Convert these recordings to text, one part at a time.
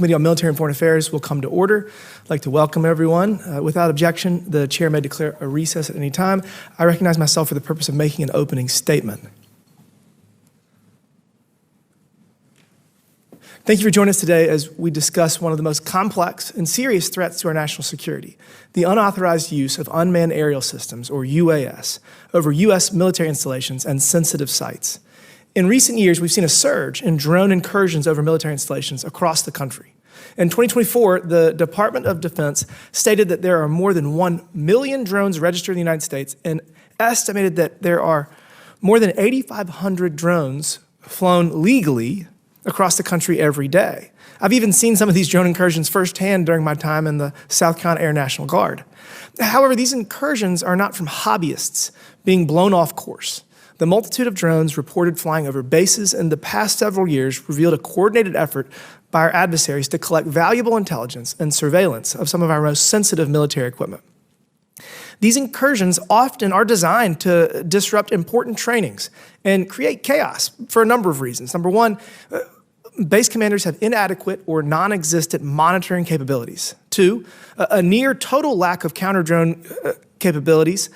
Subcommittee on Military and Foreign Affairs will come to order. I'd like to welcome everyone. Without objection, the chair may declare a recess at any time. I recognize myself for the purpose of making an opening statement. Thank you for joining us today as we discuss one of the most complex and serious threats to our national security, the unauthorized use of unmanned aerial systems, or UAS, over U.S. military installations and sensitive sites. In recent years, we've seen a surge in drone incursions over military installations across the country. In 2024, the Department of Defense stated that there are more than 1 million drones registered in the United States and estimated that there are more than 8,500 drones flown legally across the country every day. I've even seen some of these drone incursions firsthand during my time in the South Carolina Air National Guard. However, these incursions are not from hobbyists being blown off course. The multitude of drones reported flying over bases in the past several years revealed a coordinated effort by our adversaries to collect valuable intelligence and surveillance of some of our most sensitive military equipment. These incursions often are designed to disrupt important trainings and create chaos for a number of reasons. Number one, base commanders have inadequate or non-existent monitoring capabilities. Two, a near total lack of counter-drone capabilities.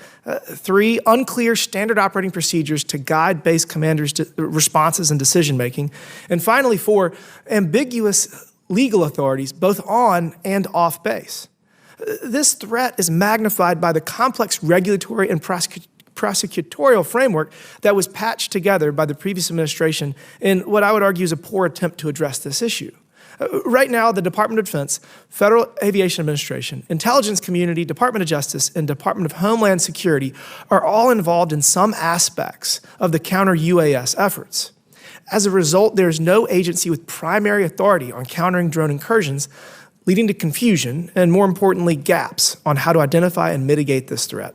Three, unclear standard operating procedures to guide base commanders' responses and decision-making. And finally, four, ambiguous legal authorities both on and off base. This threat is magnified by the complex regulatory and prosecutorial framework that was patched together by the previous administration in what I would argue is a poor attempt to address this issue. Right now, the Department of Defense, Federal Aviation Administration, Intelligence Community, Department of Justice, and Department of Homeland Security are all involved in some aspects of the counter-UAS efforts. As a result, there is no agency with primary authority on countering drone incursions, leading to confusion and, more importantly, gaps on how to identify and mitigate this threat.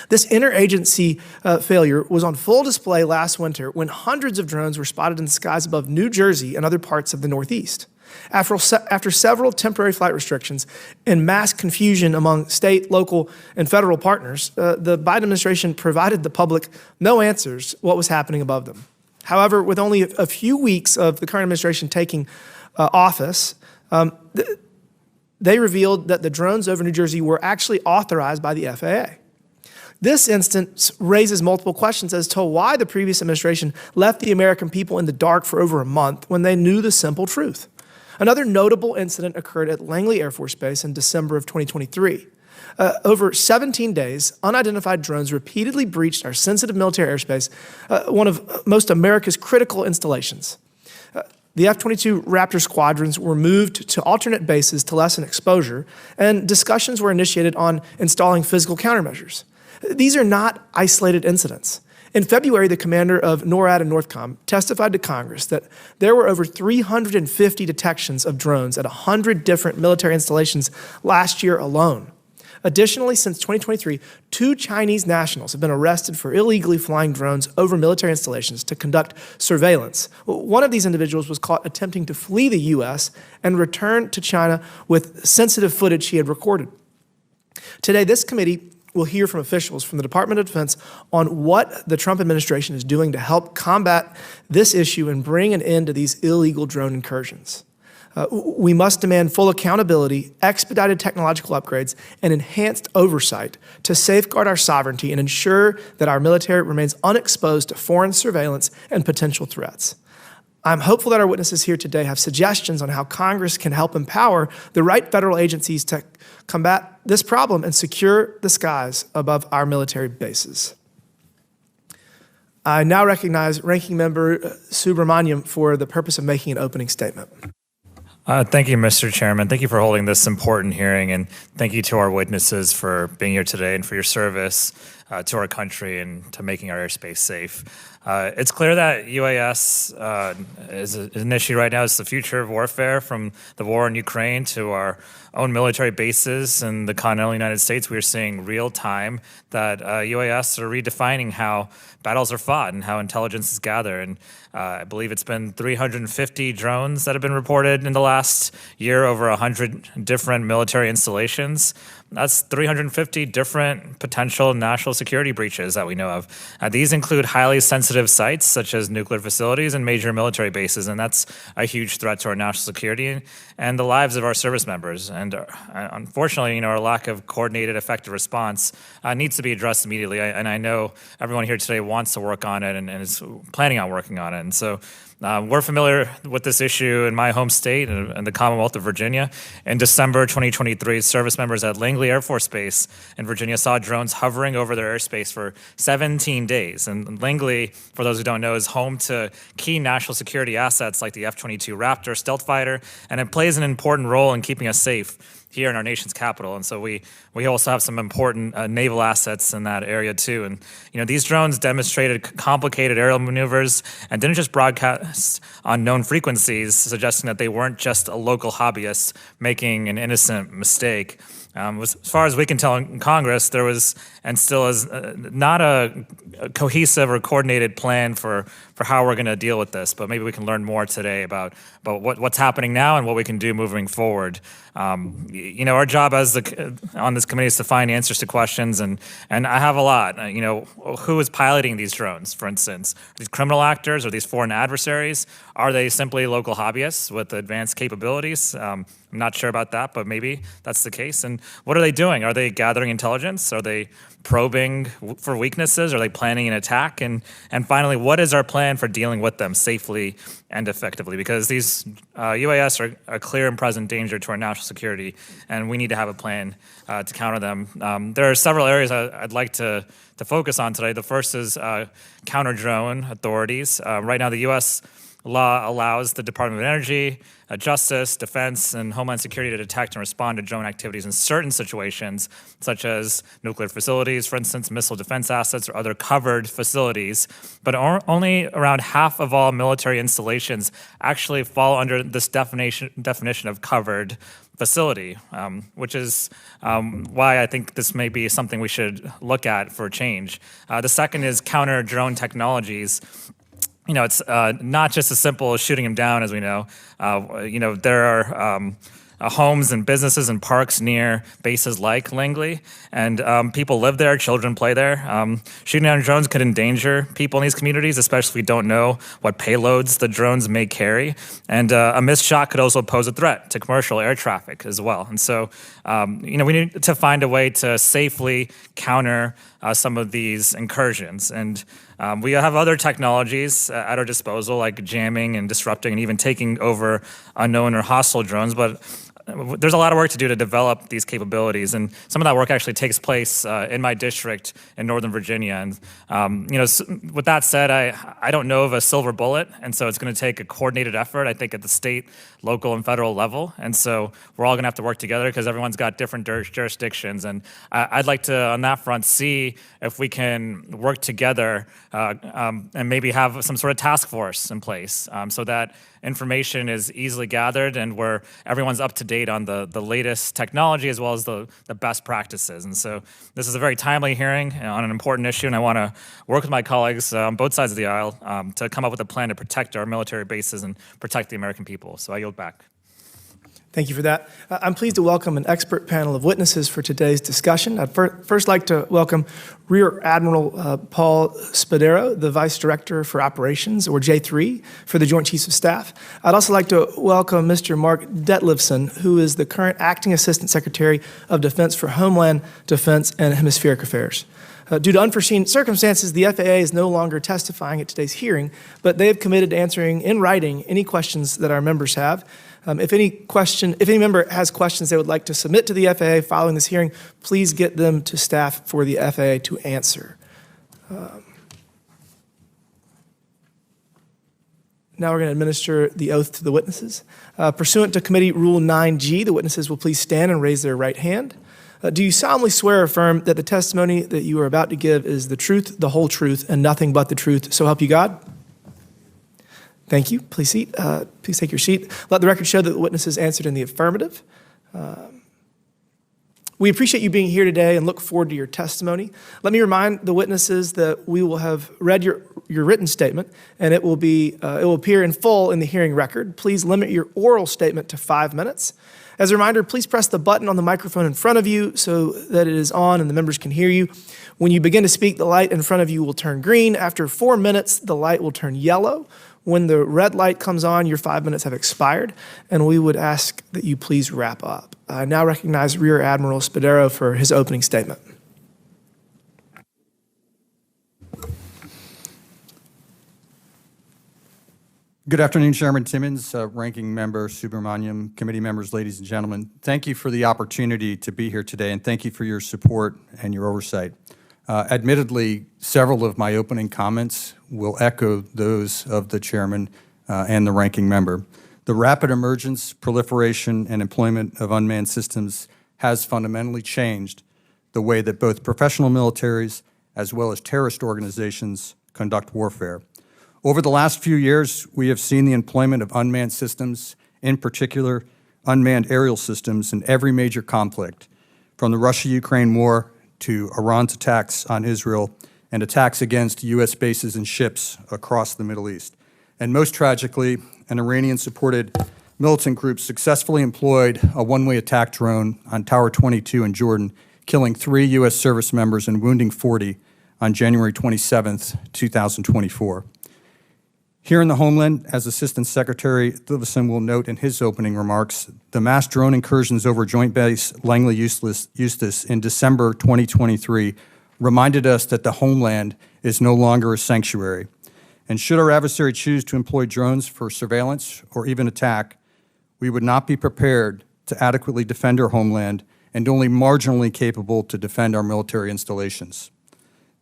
This interagency failure was on full display last winter when hundreds of drones were spotted in the skies above New Jersey and other parts of the Northeast. After several temporary flight restrictions and mass confusion among state, local, and federal partners, the Biden administration provided the public no answers what was happening above them. However, with only a few weeks of the current administration taking office, they revealed that the drones over New Jersey were actually authorized by the FAA. This instance raises multiple questions as to why the previous administration left the American people in the dark for over a month when they knew the simple truth. Another notable incident occurred at Langley Air Force Base in December of 2023. Over 17 days, unidentified drones repeatedly breached our sensitive military airspace, one of most America's critical installations. The F-22 Raptor squadrons were moved to alternate bases to lessen exposure, and discussions were initiated on installing physical countermeasures. These are not isolated incidents. In February, the commander of NORAD and NORTHCOM testified to Congress that there were over 350 detections of drones at 100 different military installations last year alone. Additionally, since 2023, 2 Chinese nationals have been arrested for illegally flying drones over military installations to conduct surveillance. One of these individuals was caught attempting to flee the U.S. and return to China with sensitive footage he had recorded. Today, this committee will hear from officials from the Department of Defense on what the Trump administration is doing to help combat this issue and bring an end to these illegal drone incursions. We must demand full accountability, expedited technological upgrades, and enhanced oversight to safeguard our sovereignty and ensure that our military remains unexposed to foreign surveillance and potential threats. I'm hopeful that our witnesses here today have suggestions on how Congress can help empower the right federal agencies to combat this problem and secure the skies above our military bases. I now recognize Ranking Member Subramaniam for the purpose of making an opening statement. Thank you, Mr. Chairman. Thank you for holding this important hearing, and thank you to our witnesses for being here today and for your service to our country and to making our airspace safe. It's clear that UAS is an issue right now. It's the future of warfare, from the war in Ukraine to our own military bases in the continental United States. We are seeing real time that UAS are redefining how battles are fought and how intelligence is gathered. And I believe it's been 350 drones that have been reported in the last year over 100 different military installations. That's 350 different potential national security breaches that we know of. These include highly sensitive sites such as nuclear facilities and major military bases, and that's a huge threat to our national security and the lives of our service members. And unfortunately, our lack of coordinated, effective response needs to be addressed immediately. And I know everyone here today wants to work on it and is planning on working on it. And so we're familiar with this issue in my home state and the Commonwealth of Virginia. In December 2023, service members at Langley Air Force Base in Virginia saw drones hovering over their airspace for 17 days. And Langley, for those who don't know, is home to key national security assets like the F-22 Raptor stealth fighter, and it plays an important role in keeping us safe here in our nation's capital. And so we also have some important naval assets in that area too. And these drones demonstrated complicated aerial maneuvers and didn't just broadcast on known frequencies, suggesting that they weren't just a local hobbyist making an innocent mistake. As far as we can tell in Congress, there was and still is not a cohesive or coordinated plan for how we're going to deal with this. But maybe we can learn more today about what's happening now and what we can do moving forward. Our job on this committee is to find answers to questions, and I have a lot. Who is piloting these drones, for instance? Are these criminal actors? Are these foreign adversaries? Are they simply local hobbyists with advanced capabilities? I'm not sure about that, but maybe that's the case. And what are they doing? Are they gathering intelligence? Are they probing for weaknesses? Are they planning an attack? And finally, what is our plan for dealing with them safely and effectively? Because these UAS are a clear and present danger to our national security, and we need to have a plan to counter them. There are several areas I'd like to focus on today. The first is counter-drone authorities. Right now, the U.S. law allows the Department of Energy, Justice, Defense, and Homeland Security to detect and respond to drone activities in certain situations, such as nuclear facilities, for instance, missile defense assets, or other covered facilities. But only around half of all military installations actually fall under this definition of covered facility, which is why I think this may be something we should look at for change. The second is counter-drone technologies. It's not just as simple as shooting them down, as we know. There are homes and businesses and parks near bases like Langley, and people live there, children play there. Shooting down drones could endanger people in these communities, especially if we don't know what payloads the drones may carry. And a missed shot could also pose a threat to commercial air traffic as well. And so, we need to find a way to safely counter some of these incursions. And we have other technologies at our disposal, like jamming and disrupting and even taking over unknown or hostile drones. But there's a lot of work to do to develop these capabilities, and some of that work actually takes place in my district in Northern Virginia. And with that said, I don't know of a silver bullet, and so it's going to take a coordinated effort, I think, at the state, local, and federal level. And so we're all going to have to work together because everyone's got different jurisdictions. And I'd like to, on that front, see if we can work together and maybe have some sort of task force in place so that information is easily gathered and where everyone's up to date on the latest technology as well as the best practices. And so this is a very timely hearing on an important issue, and I want to work with my colleagues on both sides of the aisle to come up with a plan to protect our military bases and protect the American people. So I yield back. Thank you for that. I'm pleased to welcome an expert panel of witnesses for today's discussion. I'd first like to welcome Rear Admiral Paul Spedero, the Vice Director for Operations, or J3, for the Joint Chiefs of Staff. I'd also like to welcome Mr. Mark Ditlevson, who is the current Acting Assistant Secretary of Defense for Homeland Defense and Hemispheric Affairs. Due to unforeseen circumstances, the FAA is no longer testifying at today's hearing, but they have committed to answering in writing any questions that our members have. If any member has questions they would like to submit to the FAA following this hearing, please get them to staff for the FAA to answer. Now we're going to administer the oath to the witnesses. Pursuant to Committee Rule 9G, the witnesses will please stand and raise their right hand. Do you solemnly swear or affirm that the testimony that you are about to give is the truth, the whole truth, and nothing but the truth, so help you God? Thank you. Please take your seat. Let the record show that the witnesses answered in the affirmative. We appreciate you being here today and look forward to your testimony. Let me remind the witnesses that we will have read your written statement, and it will appear in full in the hearing record. Please limit your oral statement to 5 minutes. As a reminder, please press the button on the microphone in front of you so that it is on and the members can hear you. When you begin to speak, the light in front of you will turn green. After 4 minutes, the light will turn yellow. When the red light comes on, your 5 minutes have expired, and we would ask that you please wrap up. I now recognize Rear Admiral Spedero for his opening statement. Good afternoon, Chairman Timmons, Ranking Member Subramaniam, committee members, ladies and gentlemen. Thank you for the opportunity to be here today, and thank you for your support and your oversight. Admittedly, several of my opening comments will echo those of the chairman and the ranking member. The rapid emergence, proliferation, and employment of unmanned systems has fundamentally changed the way that both professional militaries as well as terrorist organizations conduct warfare. Over the last few years, we have seen the employment of unmanned systems, in particular unmanned aerial systems, in every major conflict, from the Russia-Ukraine war to Iran's attacks on Israel and attacks against U.S. bases and ships across the Middle East. And most tragically, an Iranian-supported militant group successfully employed a one-way attack drone on Tower 22 in Jordan, killing 3 U.S. service members and wounding 40 on January 27, 2024. Here in the homeland, as Assistant Secretary Ditlevson will note in his opening remarks, the mass drone incursions over Joint Base Langley-Eustis in December 2023 reminded us that the homeland is no longer a sanctuary. And should our adversary choose to employ drones for surveillance or even attack, we would not be prepared to adequately defend our homeland and only marginally capable to defend our military installations.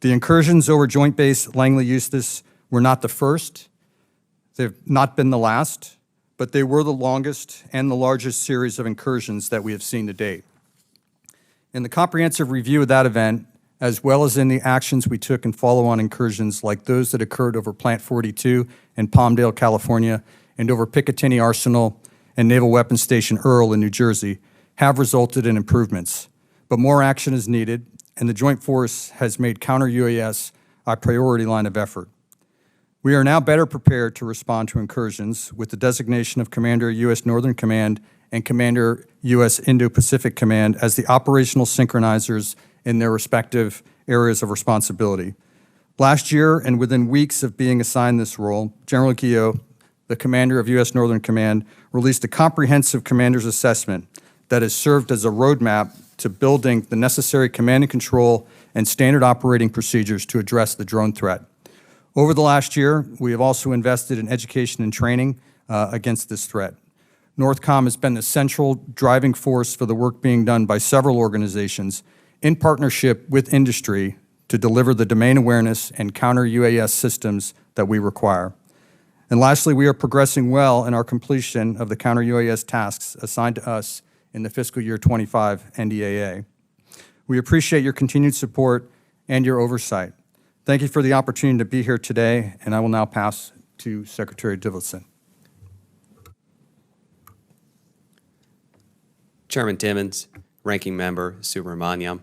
The incursions over Joint Base Langley-Eustis were not the first. They've not been the last, but they were the longest and the largest series of incursions that we have seen to date. In the comprehensive review of that event, as well as in the actions we took in follow-on incursions like those that occurred over Plant 42 in Palmdale, California, and over Picatinny Arsenal and Naval Weapons Station Arel in New Jersey, have resulted in improvements. But more action is needed, and the Joint Force has made counter-UAS a priority line of effort. We are now better prepared to respond to incursions with the designation of Commander U.S. Northern Command and Commander U.S. Indo-Pacific Command as the operational synchronizers in their respective areas of responsibility. Last year, and within weeks of being assigned this role, General Guillot, the commander of U.S. Northern Command, released a comprehensive commander's assessment that has served as a roadmap to building the necessary command and control and standard operating procedures to address the drone threat. Over the last year, we have also invested in education and training against this threat. NORTHCOM has been the central driving force for the work being done by several organizations in partnership with industry to deliver the domain awareness and counter-UAS systems that we require. And lastly, we are progressing well in our completion of the counter-UAS tasks assigned to us in the fiscal year 25 NDAA. We appreciate your continued support and your oversight. Thank you for the opportunity to be here today, and I will now pass to Secretary Ditlevson. Chairman Timmons, Ranking Member Subramaniam,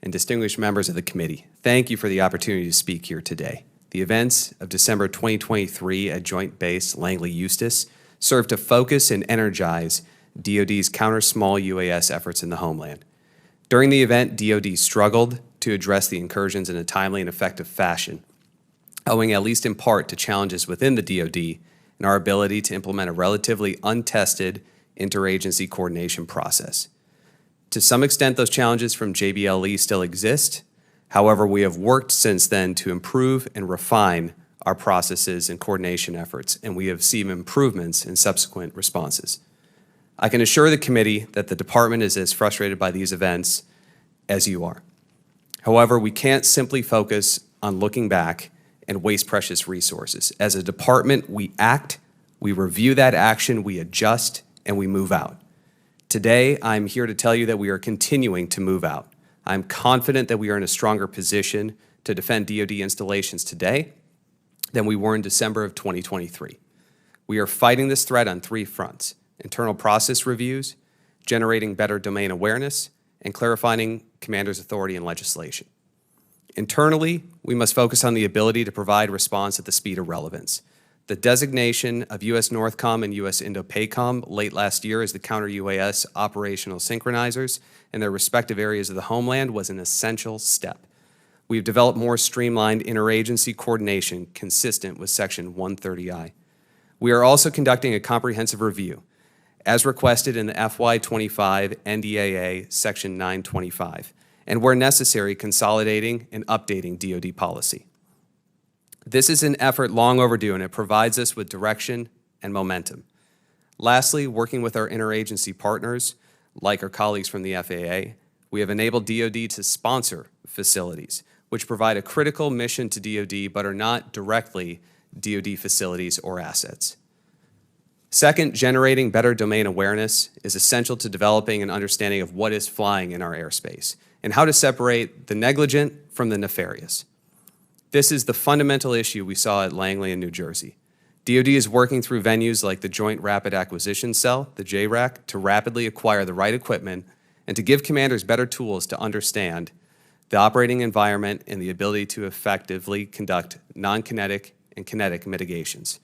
and distinguished members of the committee, thank you for the opportunity to speak here today. The events of December 2023 at Joint Base Langley-Eustis served to focus and energize DoD's counter-small UAS efforts in the homeland. During the event, DoD struggled to address the incursions in a timely and effective fashion, owing at least in part to challenges within the DoD and our ability to implement a relatively untested interagency coordination process. To some extent, those challenges from JBLE still exist. However, we have worked since then to improve and refine our processes and coordination efforts, and we have seen improvements in subsequent responses. I can assure the committee that the department is as frustrated by these events as you are. However, we can't simply focus on looking back and waste precious resources. As a department, we act, we review that action, we adjust, and we move out. Today, I'm here to tell you that we are continuing to move out. I'm confident that we are in a stronger position to defend DoD installations today than we were in December of 2023. We are fighting this threat on 3 fronts: internal process reviews, generating better domain awareness, and clarifying Commander's authority and legislation. Internally, we must focus on the ability to provide response at the speed of relevance. The designation of U.S. NORTHCOM and U.S. INDOPACOM late last year as the counter-UAS operational synchronizers in their respective areas of the homeland was an essential step. We've developed more streamlined interagency coordination consistent with Section 130I. We are also conducting a comprehensive review, as requested in the FY25 NDAA Section 925, and where necessary, consolidating and updating DoD policy. This is an effort long overdue, and it provides us with direction and momentum. Lastly, working with our interagency partners, like our colleagues from the FAA, we have enabled DoD to sponsor facilities, which provide a critical mission to DoD but are not directly DoD facilities or assets. Second, generating better domain awareness is essential to developing an understanding of what is flying in our airspace and how to separate the negligent from the nefarious. This is the fundamental issue we saw at Langley in New Jersey. DoD is working through venues like the Joint Rapid Acquisition Cell, the JRAC, to rapidly acquire the right equipment and to give commanders better tools to understand the operating environment and the ability to effectively conduct non-kinetic and kinetic mitigations.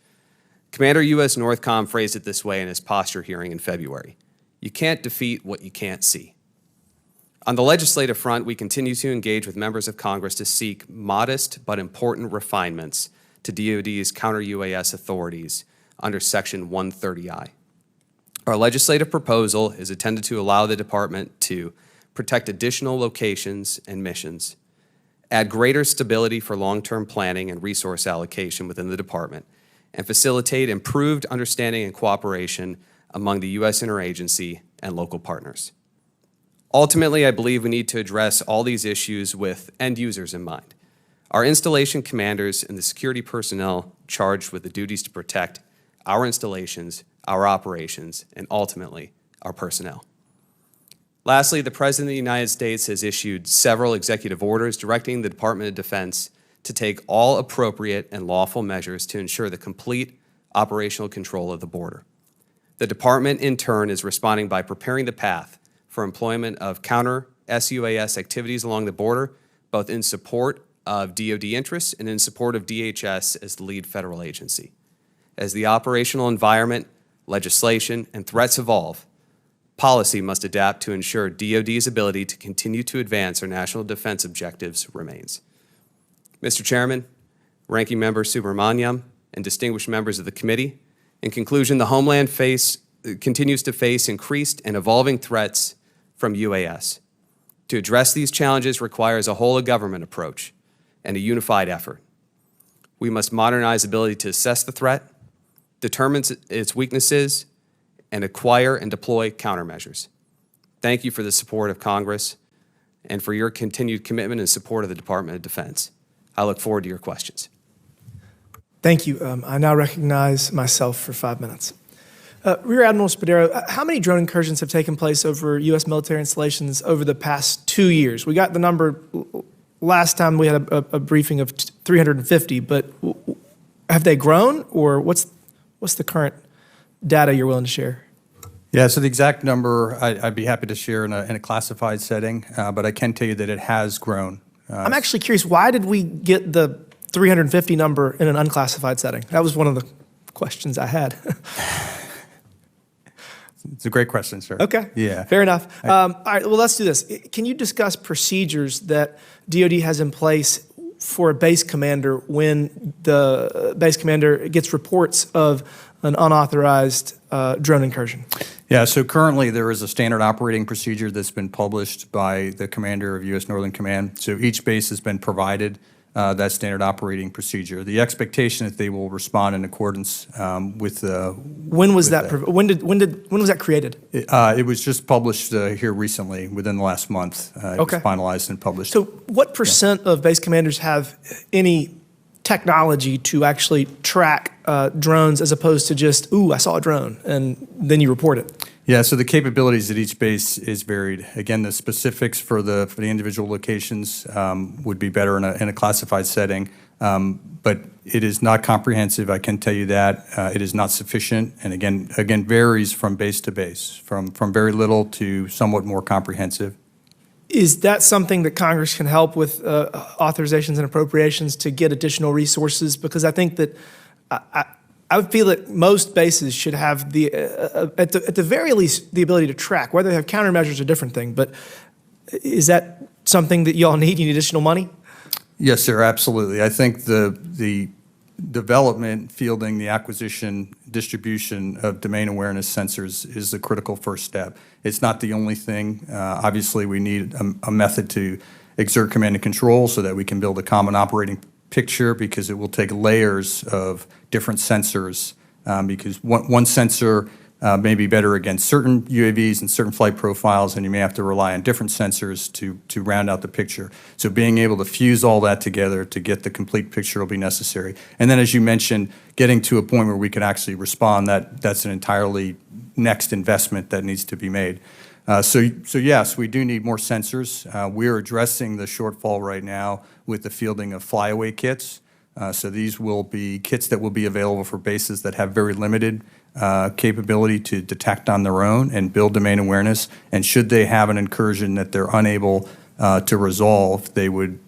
Commander U.S. NORTHCOM phrased it this way in his posture hearing in February: "You can't defeat what you can't see." On the legislative front, we continue to engage with members of Congress to seek modest but important refinements to DoD's counter-UAS authorities under Section 130I. Our legislative proposal is intended to allow the Department to protect additional locations and missions, add greater stability for long-term planning and resource allocation within the Department, and facilitate improved understanding and cooperation among the U.S. interagency and local partners. Ultimately, I believe we need to address all these issues with end users in mind: our installation commanders and the security personnel charged with the duties to protect our installations, our operations, and ultimately, our personnel. Lastly, the President of the United States has issued several executive orders directing the Department of Defense to take all appropriate and lawful measures to ensure the complete operational control of the border. The Department, in turn, is responding by preparing the path for employment of counter-SUAS activities along the border, both in support of DoD interests and in support of DHS as the lead federal agency. As the operational environment, legislation, and threats evolve, policy must adapt to ensure DoD's ability to continue to advance our national defense objectives remains. Mr. Chairman, Ranking Member Subramaniam, and distinguished members of the committee, in conclusion, the Homeland continues to face increased and evolving threats from UAS. To address these challenges requires a whole-of-government approach and a unified effort. We must modernize the ability to assess the threat, determine its weaknesses, and acquire and deploy countermeasures. Thank you for the support of Congress and for your continued commitment and support of the Department of Defense. I look forward to your questions. Thank you. I now recognize myself for 5 minutes. Rear Admiral Spedero, how many drone incursions have taken place over U.S. military installations over the past 2 years? We got the number last time we had a briefing of 350, but have they grown, or what's the current data you're willing to share? Yeah, so the exact number I'd be happy to share in a classified setting, but I can tell you that it has grown. I'm actually curious, why did we get the 350 number in an unclassified setting? That was one of the questions I had. It's a great question, sir. Okay. Yeah. Fair enough. All right, well, let's do this. Can you discuss procedures that DoD has in place for a base commander when the base commander gets reports of an unauthorized drone incursion? Yeah, so currently there is a standard operating procedure that's been published by the commander of U.S. Northern Command. So each base has been provided that standard operating procedure. The expectation is they will respond in accordance with the. When was that? When was that created? It was just published here recently, within the last month. It was finalized and published. So, what percent of base commanders have any technology to actually track drones, as opposed to just, ooh, I saw a drone, and then you report it? Yeah, so the capabilities at each base is varied. Again, the specifics for the individual locations would be better in a classified setting, but it is not comprehensive. I can tell you that it is not sufficient, and again varies from base to base, from very little to somewhat more comprehensive. Is that something that Congress can help with authorizations and appropriations to get additional resources? Because I think that I would feel that most bases should have at the very least, the ability to track. Whether they have countermeasures is a different thing, but is that something that y'all need? You need additional money? Yes, sir, absolutely. I think the development, fielding, the acquisition, distribution of domain awareness sensors is the critical first step. It's not the only thing. Obviously, we need a method to exert command and control so that we can build a common operating picture, because it will take layers of different sensors, because one sensor may be better against certain UAVs and certain flight profiles, and you may have to rely on different sensors to round out the picture. So being able to fuse all that together to get the complete picture will be necessary. And then, as you mentioned, getting to a point where we can actually respond, that's an entirely next investment that needs to be made. So yes, we do need more sensors. We're addressing the shortfall right now with the fielding of flyaway kits. So these will be kits that will be available for bases that have very limited capability to detect on their own and build domain awareness. And should they have an incursion that they're unable to resolve, they would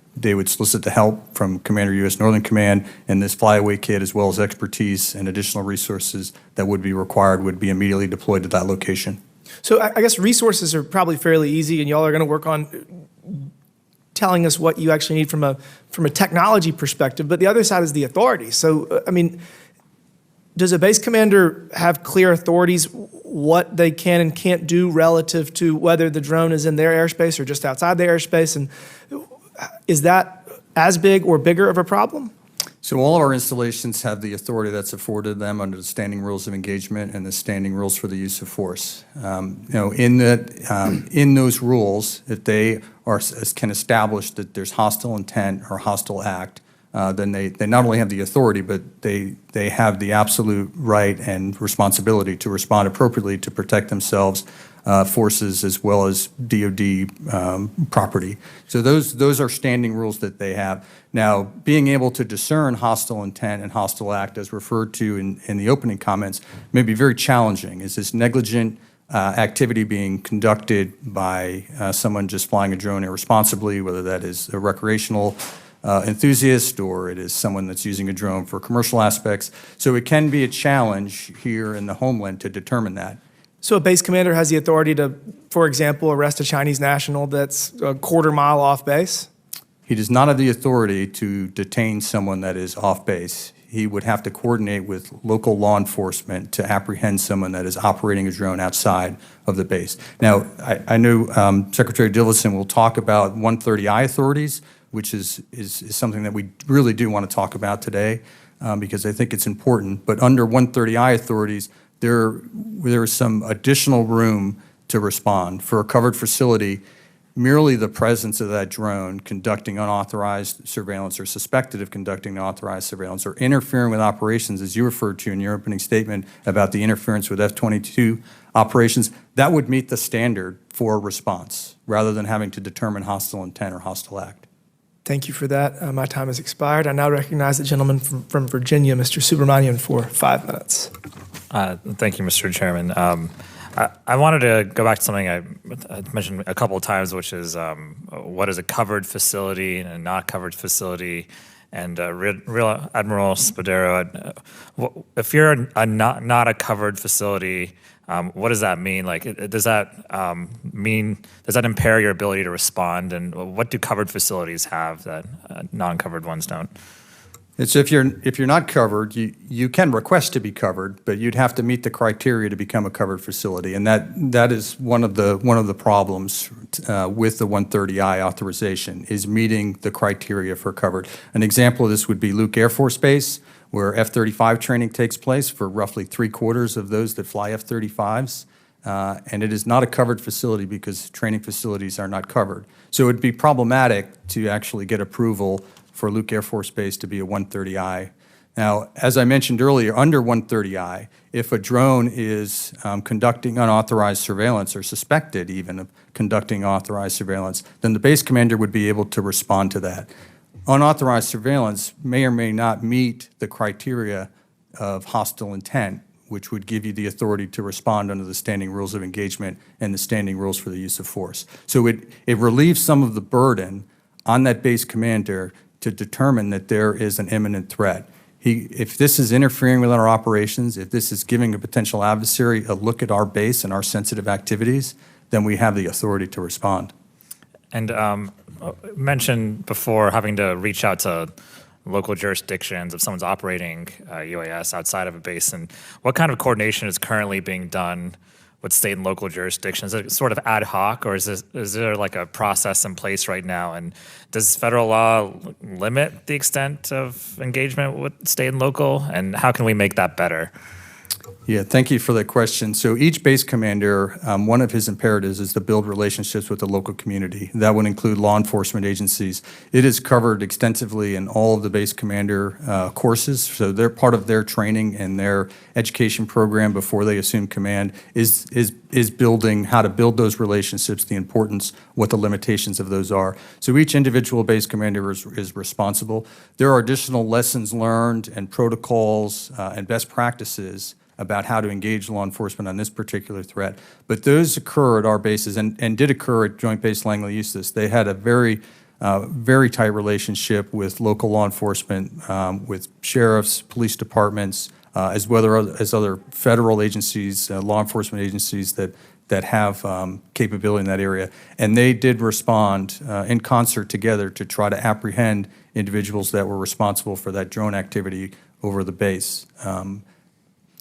solicit the help from Commander U.S. Northern Command, and this flyaway kit, as well as expertise and additional resources that would be required, would be immediately deployed to that location. So I guess resources are probably fairly easy, and y'all are going to work on telling us what you actually need from a technology perspective. But the other side is the authority. So, I mean, does a base commander have clear authorities what they can and can't do relative to whether the drone is in their airspace or just outside their airspace? And is that as big or bigger of a problem? So all of our installations have the authority that's afforded them under the standing rules of engagement and the standing rules for the use of force. In those rules, if they can establish that there's hostile intent or hostile act, then they not only have the authority, but they have the absolute right and responsibility to respond appropriately to protect themselves, forces, as well as DoD property. So those are standing rules that they have. Now, being able to discern hostile intent and hostile act, as referred to in the opening comments, may be very challenging. Is this negligent activity being conducted by someone just flying a drone irresponsibly, whether that is a recreational enthusiast or it is someone that's using a drone for commercial aspects? So it can be a challenge here in the homeland to determine that. So a base commander has the authority to, for example, arrest a Chinese national that's a quarter-mile off base? He does not have the authority to detain someone that is off base. He would have to coordinate with local law enforcement to apprehend someone that is operating a drone outside of the base. Now, I know Secretary Ditlevson will talk about 130I authorities, which is something that we really do want to talk about today, because I think it's important. But under 130I authorities, there is some additional room to respond. For a covered facility, merely the presence of that drone conducting unauthorized surveillance or suspected of conducting unauthorized surveillance or interfering with operations, as you referred to in your opening statement about the interference with F-22 operations, that would meet the standard for response rather than having to determine hostile intent or hostile act. Thank you for that. My time has expired. I now recognize the gentleman from Virginia, Mr. Subramanian, for 5 minutes. Thank you, Mr. Chairman. I wanted to go back to something I mentioned a couple of times, which is what is a covered facility and a not covered facility. And Rear Admiral Spedero, if you're not a covered facility, what does that mean? Like, does that impair your ability to respond? And what do covered facilities have that non-covered ones don't? It's if you're not covered, you can request to be covered, but you'd have to meet the criteria to become a covered facility, and that is one of the problems with the 130I authorization, is meeting the criteria for covered. An example of this would be Luke Air Force Base, where F-35 training takes place for roughly 3/4 of those that fly F-35s, and it is not a covered facility because training facilities are not covered. So it would be problematic to actually get approval for Luke Air Force Base to be a 130I. Now, as I mentioned earlier, under 130I, if a drone is conducting unauthorized surveillance or suspected even of conducting unauthorized surveillance, then the base commander would be able to respond to that. Unauthorized surveillance may or may not meet the criteria of hostile intent, which would give you the authority to respond under the standing rules of engagement and the standing rules for the use of force. So it relieves some of the burden on that base commander to determine that there is an imminent threat. If this is interfering with our operations, if this is giving a potential adversary a look at our base and our sensitive activities, then we have the authority to respond. And mentioned before having to reach out to local jurisdictions if someone's operating UAS outside of a base. And what kind of coordination is currently being done with state and local jurisdictions? Is it sort of ad hoc, or is there like a process in place right now? And does federal law limit the extent of engagement with state and local? And how can we make that better? Yeah, thank you for that question. So each base commander, one of his imperatives is to build relationships with the local community. That would include law enforcement agencies. It is covered extensively in all of the base commander courses. So they're part of their training and their education program before they assume command is building how to build those relationships, the importance, what the limitations of those are. So each individual base commander is responsible. There are additional lessons learned and protocols and best practices about how to engage law enforcement on this particular threat. But those occur at our bases and did occur at Joint Base Langley Eustis. They had a very tight relationship with local law enforcement, with sheriffs, police departments, as well as other federal agencies, law enforcement agencies that have capability in that area. And they did respond in concert together to try to apprehend individuals that were responsible for that drone activity over the base.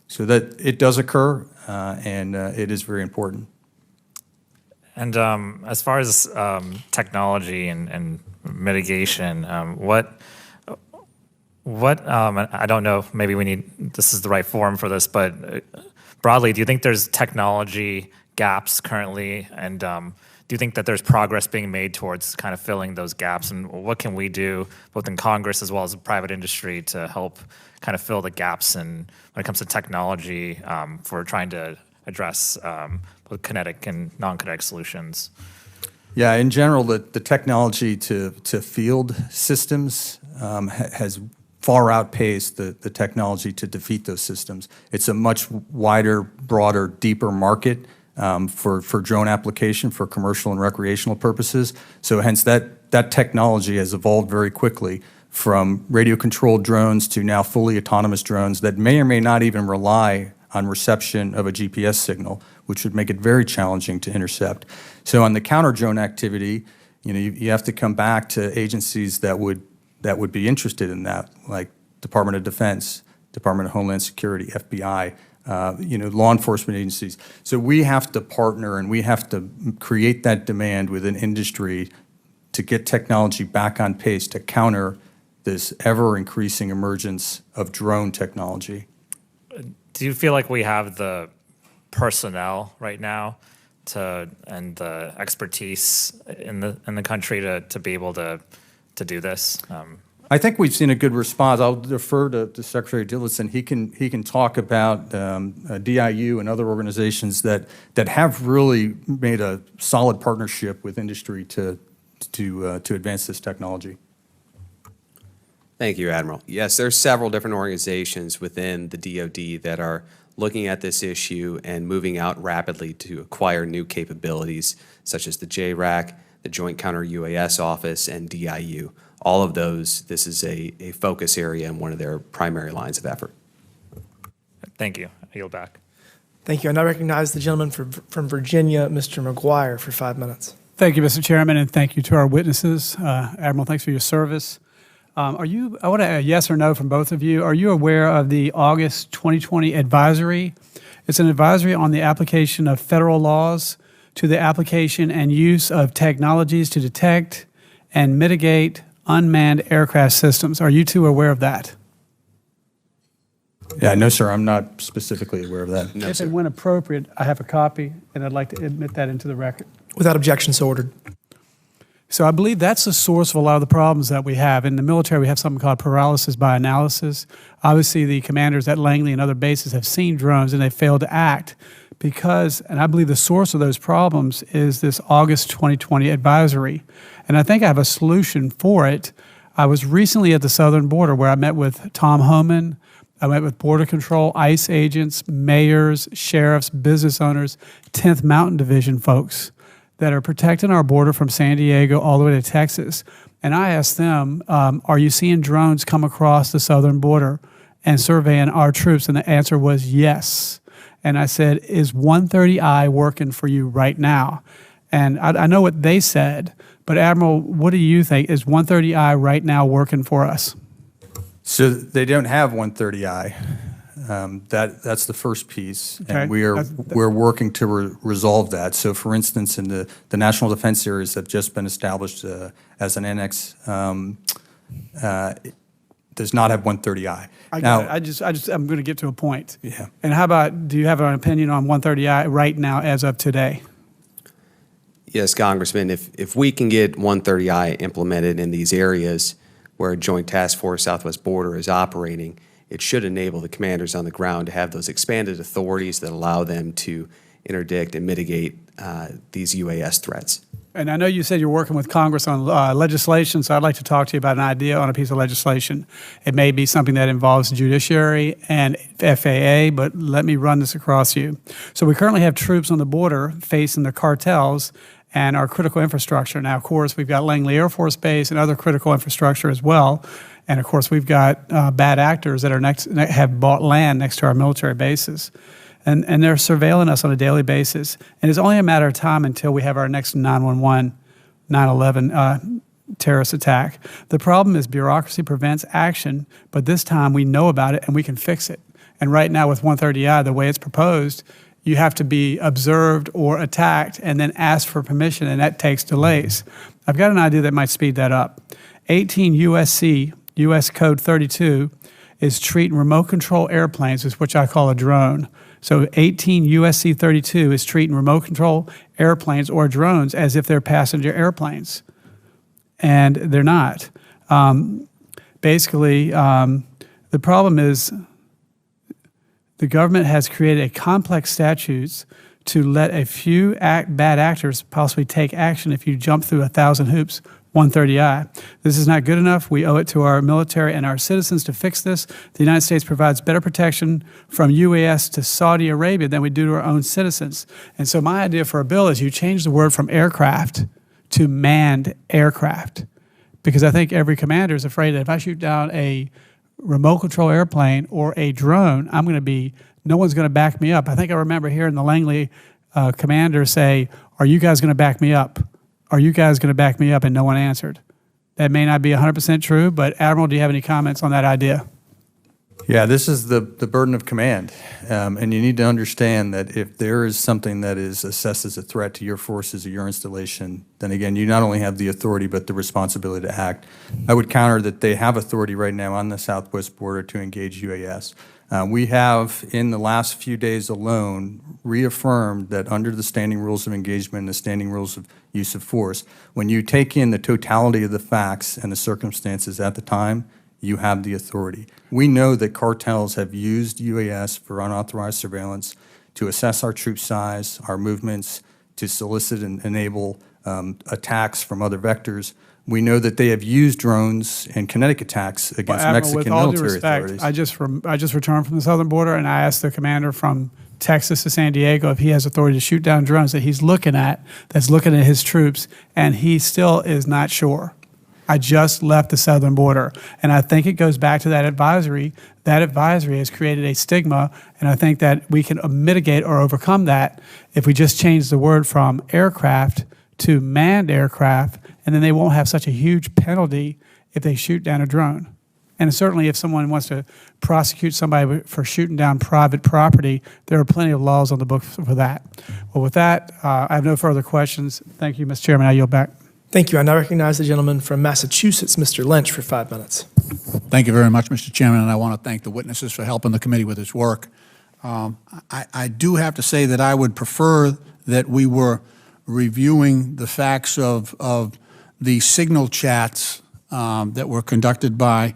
So that it does occur, and it is very important. And as far as technology and mitigation, what I don't know, maybe this is the right forum for this, but broadly, do you think there's technology gaps currently? And do you think that there's progress being made towards kind of filling those gaps? And what can we do, both in Congress as well as the private industry, to help kind of fill the gaps when it comes to technology for trying to address both kinetic and non-kinetic solutions? Yeah, in general, the technology to field systems has far outpaced the technology to defeat those systems. It's a much wider, broader, deeper market for drone application for commercial and recreational purposes. So hence that technology has evolved very quickly from radio-controlled drones to now fully autonomous drones that may or may not even rely on reception of a GPS signal, which would make it very challenging to intercept. So on the counter-drone activity, you have to come back to agencies that would be interested in that, like Department of Defense, Department of Homeland Security, FBI, law enforcement agencies. So we have to partner and we have to create that demand within industry to get technology back on pace to counter this ever-increasing emergence of drone technology. Do you feel like we have the personnel right now and the expertise in the country to be able to do this? I think we've seen a good response. I'll defer to Secretary Ditlevson. He can talk about DIU and other organizations that have really made a solid partnership with industry to advance this technology. Thank you, Admiral. Yes, there's several different organizations within the DoD that are looking at this issue and moving out rapidly to acquire new capabilities, such as the JRAC, the Joint Counter-UAS Office, and DIU. All of those, this is a focus area and one of their primary lines of effort. Thank you. I yield back. Thank you. I now recognize the gentleman from Virginia, Mr. McGuire, for 5 minutes. Thank you, Mr. Chairman, and thank you to our witnesses. Admiral, thanks for your service. I want a yes or no from both of you. Are you aware of the August 2020 advisory? It's an advisory on the application of federal laws to the application and use of technologies to detect and mitigate unmanned aircraft systems. Are you two aware of that? Yeah, no, sir. I'm not specifically aware of that. No, If sir. and when appropriate, I have a copy, and I'd like to admit that into the record. Without objection, so ordered. So I believe that's the source of a lot of the problems that we have. In the military, we have something called paralysis by analysis. Obviously, the commanders at Langley and other bases have seen drones, and they failed to act because, and I believe the source of those problems is this August 2020 advisory. And I think I have a solution for it. I was recently at the southern border where I met with Tom Homan, I met with Border Control, ICE agents, mayors, sheriffs, business owners, 10th Mountain Division folks that are protecting our border from San Diego all the way to Texas. And I asked them, are you seeing drones come across the southern border and surveying our troops? And the answer was yes. And I said, is 130I working for you right now? And I know what they said, but Admiral, what do you think? Is 130I right now working for us? So they don't have 130I. That's the first piece, Okay. and we're working to resolve that. So, for instance, in the national defense areas that have just been established as an annex, it does not have 130I. I'm going to get to a point. Yeah. And how about, do you have an opinion on 130I right now as of today? Yes, Congressman, if we can get 130I implemented in these areas where Joint Task Force Southwest Border is operating, it should enable the commanders on the ground to have those expanded authorities that allow them to interdict and mitigate these UAS threats. And I know you said you're working with Congress on legislation, so I'd like to talk to you about an idea on a piece of legislation. It may be something that involves judiciary and FAA, but let me run this across you. So we currently have troops on the border facing the cartels and our critical infrastructure. Now, of course, we've got Langley Air Force Base and other critical infrastructure as well. And, of course, we've got bad actors that have bought land next to our military bases. And they're surveilling us on a daily basis. And it's only a matter of time until we have our next 9/11, 9/11 terrorist attack. The problem is bureaucracy prevents action, but this time we know about it and we can fix it. And right now with 130I, the way it's proposed, you have to be observed or attacked and then ask for permission, and that takes delays. I've got an idea that might speed that up. 18 USC, US Code 32, is treating remote control airplanes, which I call a drone. So 18 USC 32 is treating remote control airplanes or drones as if they're passenger airplanes. And they're not. Basically, the problem is the government has created a complex statutes to let a few bad actors possibly take action if you jump through 1,000 hoops. 130I. This is not good enough. We owe it to our military and our citizens to fix this. The United States provides better protection from UAS to Saudi Arabia than we do to our own citizens. And so my idea for a bill is you change the word from aircraft to manned aircraft. Because I think every commander is afraid that if I shoot down a remote control airplane or a drone, no one's going to back me up. I think I remember hearing the Langley commander say, "Are you guys going to back me up? Are you guys going to back me up?" And no one answered. That may not be 100% true, but Admiral, do you have any comments on that idea? Yeah, this is the burden of command. And you need to understand that if there is something that is assessed as a threat to your forces or your installation, then again, you not only have the authority but the responsibility to act. I would counter that they have authority right now on the southwest border to engage UAS. We have, in the last few days alone, reaffirmed that under the standing rules of engagement and the standing rules of use of force, when you take in the totality of the facts and the circumstances at the time, you have the authority. We know that cartels have used UAS for unauthorized surveillance to assess our troop size, our movements, to solicit and enable attacks from other vectors. We know that they have used drones and kinetic attacks against Mexican military authorities. I just returned from the southern border, and I asked the commander from Texas to San Diego if he has authority to shoot down drones that he's looking at, that's looking at his troops, and he still is not sure. I just left the southern border, and I think it goes back to that advisory. That advisory has created a stigma, and I think that we can mitigate or overcome that if we just change the word from aircraft to manned aircraft, and then they won't have such a huge penalty if they shoot down a drone. And certainly if someone wants to prosecute somebody for shooting down private property, there are plenty of laws on the books for that. Well, with that, I have no further questions. Thank you, Mr. Chairman. I yield back. Thank you. I now recognize the gentleman from Massachusetts, Mr. Lynch, for 5 minutes. Thank you very much, Mr. Chairman, and I want to thank the witnesses for helping the committee with its work. I do have to say that I would prefer that we were reviewing the facts of the signal chats that were conducted by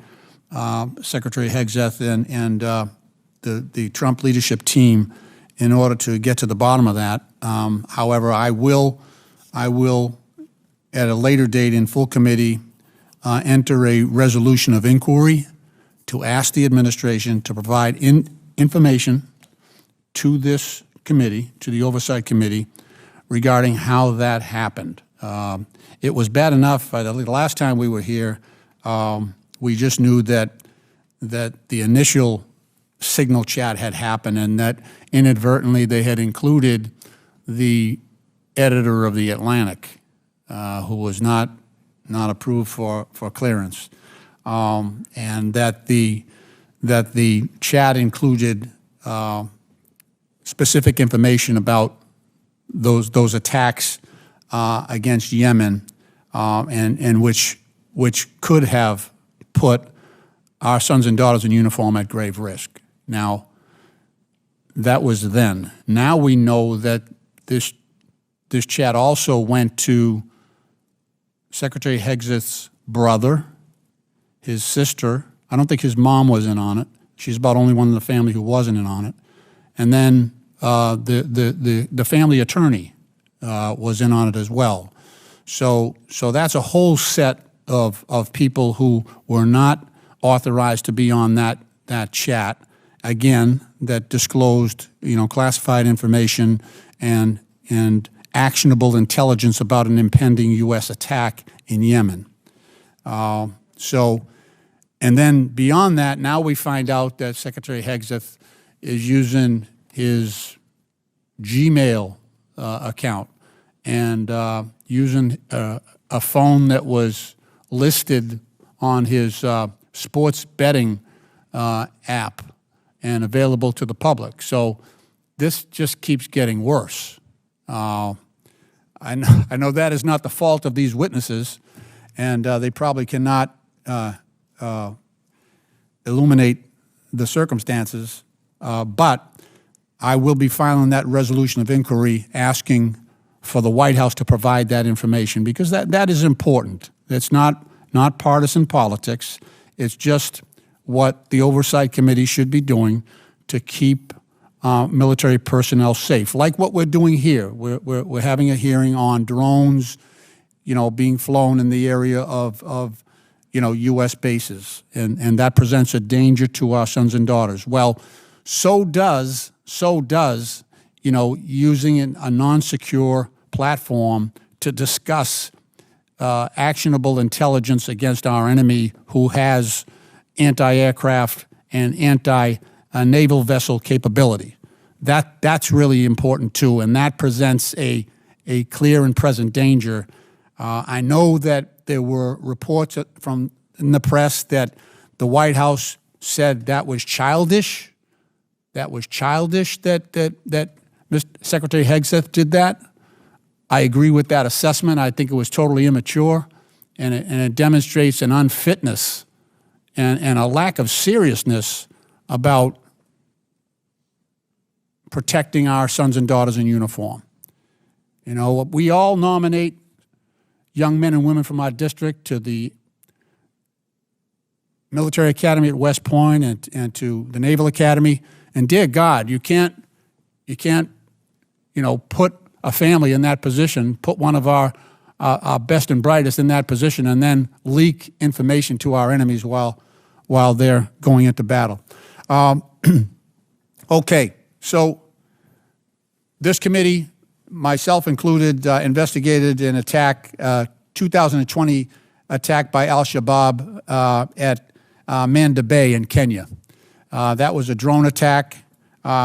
Secretary Hegseth and the Trump leadership team in order to get to the bottom of that. However, I will, at a later date in full committee, enter a resolution of inquiry to ask the administration to provide information to this committee, to the Oversight Committee, regarding how that happened. It was bad enough, the last time we were here, we just knew that the initial signal chat had happened and that inadvertently they had included the editor of the Atlantic, who was not approved for clearance, and that the chat included specific information about those attacks against Yemen, and which could have put our sons and daughters in uniform at grave risk. Now, that was then. Now we know that this chat also went to Secretary Hegseth's brother, his sister. I don't think his mom was in on it. She's about only one in the family who wasn't in on it. And then the family attorney was in on it as well. So that's a whole set of people who were not authorized to be on that chat. Again, that disclosed, classified information and actionable intelligence about an impending U.S. attack in Yemen. And then beyond that, now we find out that Secretary Hegseth is using his Gmail account and using a phone that was listed on his sports betting app and available to the public. So this just keeps getting worse. I know that is not the fault of these witnesses, and they probably cannot illuminate the circumstances, but I will be filing that resolution of inquiry asking for the White House to provide that information, because that is important. It's not partisan politics. It's just what the Oversight Committee should be doing to keep military personnel safe, like what we're doing here. We're having a hearing on drones, being flown in the area of U.S. bases, and that presents a danger to our sons and daughters. Well, so does using a non-secure platform to discuss actionable intelligence against our enemy who has anti-aircraft and anti-naval vessel capability. That's really important too, and that presents a clear and present danger. I know that there were reports from in the press that the White House said that was childish. That Mr. Secretary Hegseth did that. I agree with that assessment. I think it was totally immature, and it demonstrates an unfitness and a lack of seriousness about protecting our sons and daughters in uniform. We all nominate young men and women from our district to the Military Academy at West Point and to the Naval Academy. And dear God, you can't put a family in that position, put one of our best and brightest in that position, and then leak information to our enemies while they're going into battle. Okay, so this committee, myself included, investigated an attack, 2020 attack by al-Shabaab at Manda Bay in Kenya. That was a drone attack.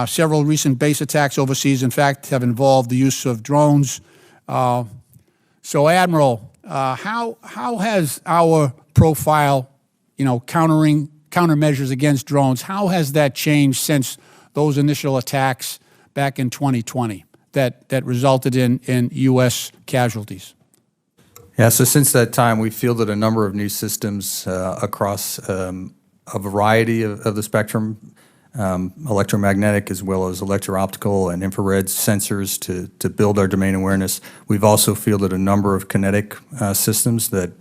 Several recent base attacks overseas, in fact, have involved the use of drones. So, Admiral, how has our profile, countermeasures against drones, how has that changed since those initial attacks back in 2020 that resulted in U.S. casualties? Yeah, so since that time, we've fielded a number of new systems across a variety of the spectrum, electromagnetic as well as electro-optical and infrared sensors to build our domain awareness. We've also fielded a number of kinetic systems that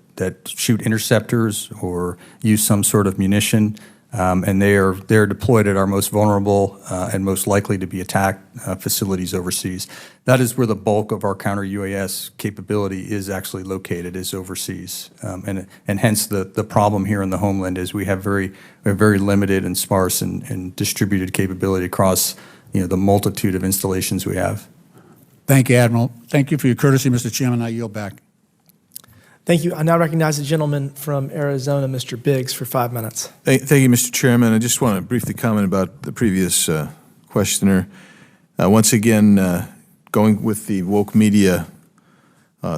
shoot interceptors or use some sort of munition and they're deployed at our most vulnerable and most likely to be attacked facilities overseas. That is where the bulk of our counter-UAS capability is actually located, is overseas, and hence the problem here in the homeland is we have very limited and sparse and distributed capability across the multitude of installations we have. Thank you, Admiral. Thank you for your courtesy, Mr. Chairman. I yield back. Thank you. I now recognize the gentleman from Arizona, Mr. Biggs, for 5 minutes. Thank you, Mr. Chairman. I just want to briefly comment about the previous questioner. Once again, going with the woke media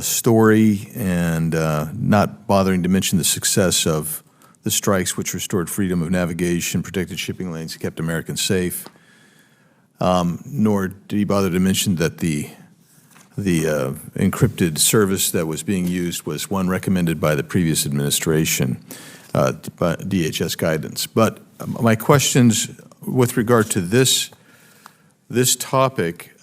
story and not bothering to mention the success of the strikes which restored freedom of navigation, protected shipping lanes, kept Americans safe, nor did he bother to mention that the encrypted service that was being used was one recommended by the previous administration, by DHS guidance. But my questions with regard to this topic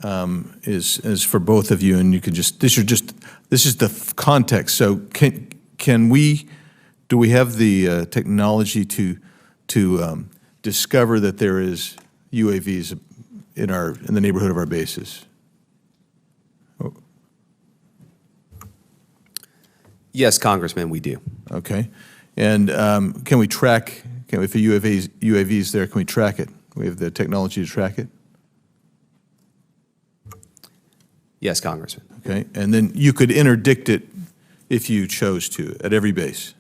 is for both of you, and you could just this is the context. So do we have the technology to discover that there is UAVs in the neighborhood of our bases? Yes, Congressman, we do. Okay. And can we track, if the UAV is there, can we track it? We have the technology to track it? Yes, Congressman. Okay. And then you could interdict it if you chose to at every base?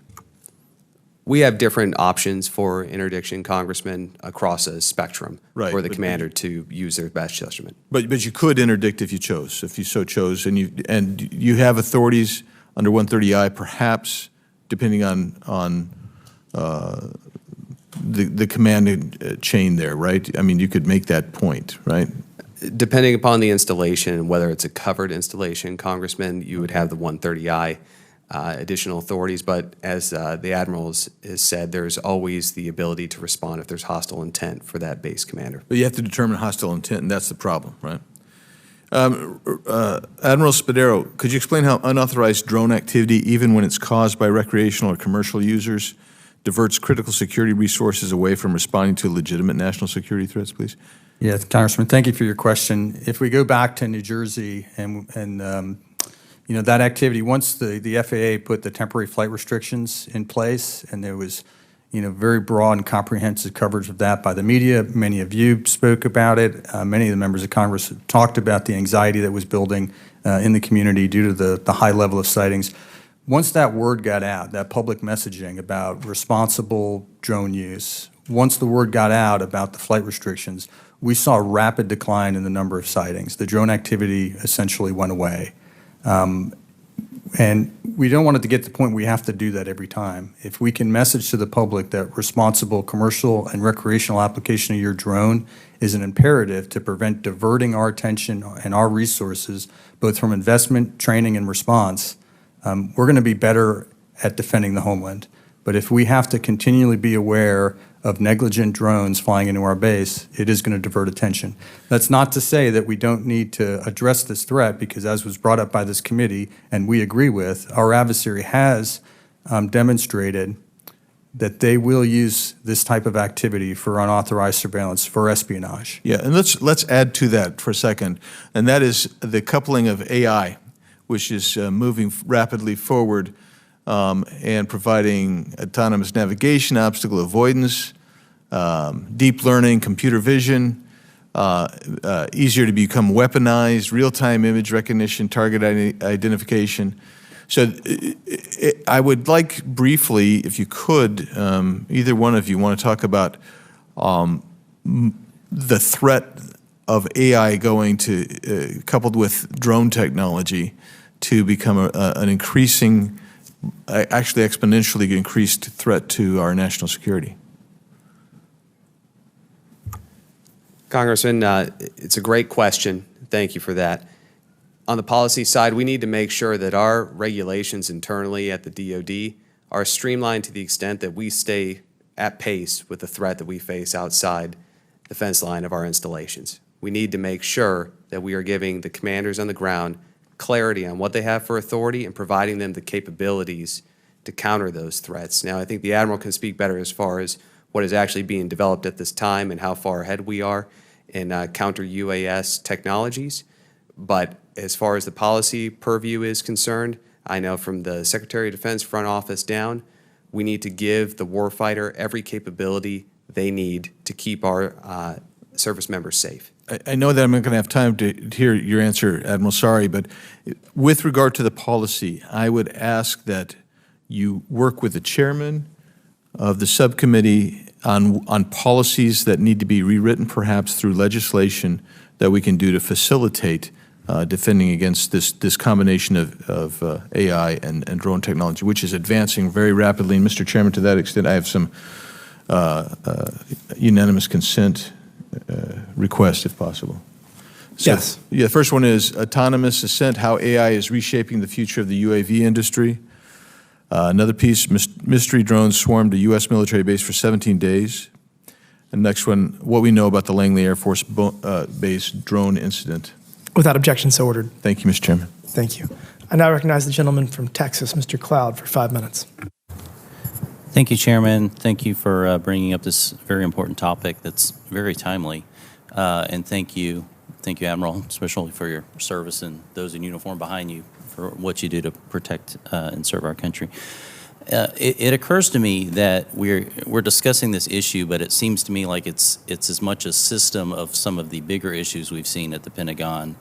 We have different options for interdiction, Congressman, across a spectrum for the commander to use their best judgment. But you could interdict if you chose, if you so chose, and you have authorities under 130I, perhaps, depending on the command chain there, right? I mean, you could make that point, right? Depending upon the installation, whether it's a covered installation, Congressman, you would have the 130I additional authorities. But as the Admiral has said, there's always the ability to respond if there's hostile intent for that base commander. But you have to determine hostile intent, and that's the problem, right? Admiral Spedero, could you explain how unauthorized drone activity, even when it's caused by recreational or commercial users, diverts critical security resources away from responding to legitimate national security threats, please? Yes, Congressman, thank you for your question. If we go back to New Jersey and that activity, once the FAA put the temporary flight restrictions in place, and there was very broad and comprehensive coverage of that by the media. Many of you spoke about it. Many of the members of Congress talked about the anxiety that was building in the community due to the high level of sightings. Once that word got out, that public messaging about responsible drone use, once the word got out about the flight restrictions, we saw a rapid decline in the number of sightings. The drone activity essentially went away. And we don't want it to get to the point we have to do that every time. If we can message to the public that responsible commercial and recreational application of your drone is an imperative to prevent diverting our attention and our resources, both from investment, training, and response, we're going to be better at defending the homeland. But if we have to continually be aware of negligent drones flying into our base, it is going to divert attention. That's not to say that we don't need to address this threat, because as was brought up by this committee, and we agree with, our adversary has demonstrated that they will use this type of activity for unauthorized surveillance, for espionage. Yeah, and let's add to that for a second, and that is the coupling of AI, which is moving rapidly forward and providing autonomous navigation, obstacle avoidance, deep learning, computer vision, easier to become weaponized, real-time image recognition, target identification. So I would like briefly, if you could, either one of you want to talk about the threat of AI going to, coupled with drone technology, to become an increasing, actually exponentially increased threat to our national security. Congressman, it's a great question. Thank you for that. On the policy side, we need to make sure that our regulations internally at the DoD are streamlined to the extent that we stay at pace with the threat that we face outside the fence line of our installations. We need to make sure that we are giving the commanders on the ground clarity on what they have for authority and providing them the capabilities to counter those threats. Now, I think the Admiral can speak better as far as what is actually being developed at this time and how far ahead we are in counter UAS technologies. But as far as the policy purview is concerned, I know from the Secretary of Defense front office down, we need to give the warfighter every capability they need to keep our service members safe. I know that I'm not going to have time to hear your answer, Admiral, sorry, but with regard to the policy, I would ask that you work with the chairman of the subcommittee on policies that need to be rewritten, perhaps through legislation that we can do to facilitate defending against this combination of AI and drone technology, which is advancing very rapidly. And Mr. Chairman, to that extent, I have some unanimous consent request, if possible. So, Yes. Yeah, the first one is autonomous ascent, how AI is reshaping the future of the UAV industry. Another piece, mystery drones swarmed a U.S. military base for 17 days. And next one, what we know about the Langley Air Force Base drone incident. Without objection, so ordered. Thank you, Mr. Chairman. Thank you. I now recognize the gentleman from Texas, Mr. Cloud, for 5 minutes. Thank you, Chairman. Thank you for bringing up this very important topic that's very timely. And thank you, Admiral, especially for your service and those in uniform behind you for what you do to protect and serve our country. It occurs to me that we're discussing this issue, but it seems to me like it's as much a system of some of the bigger issues we've seen at the Pentagon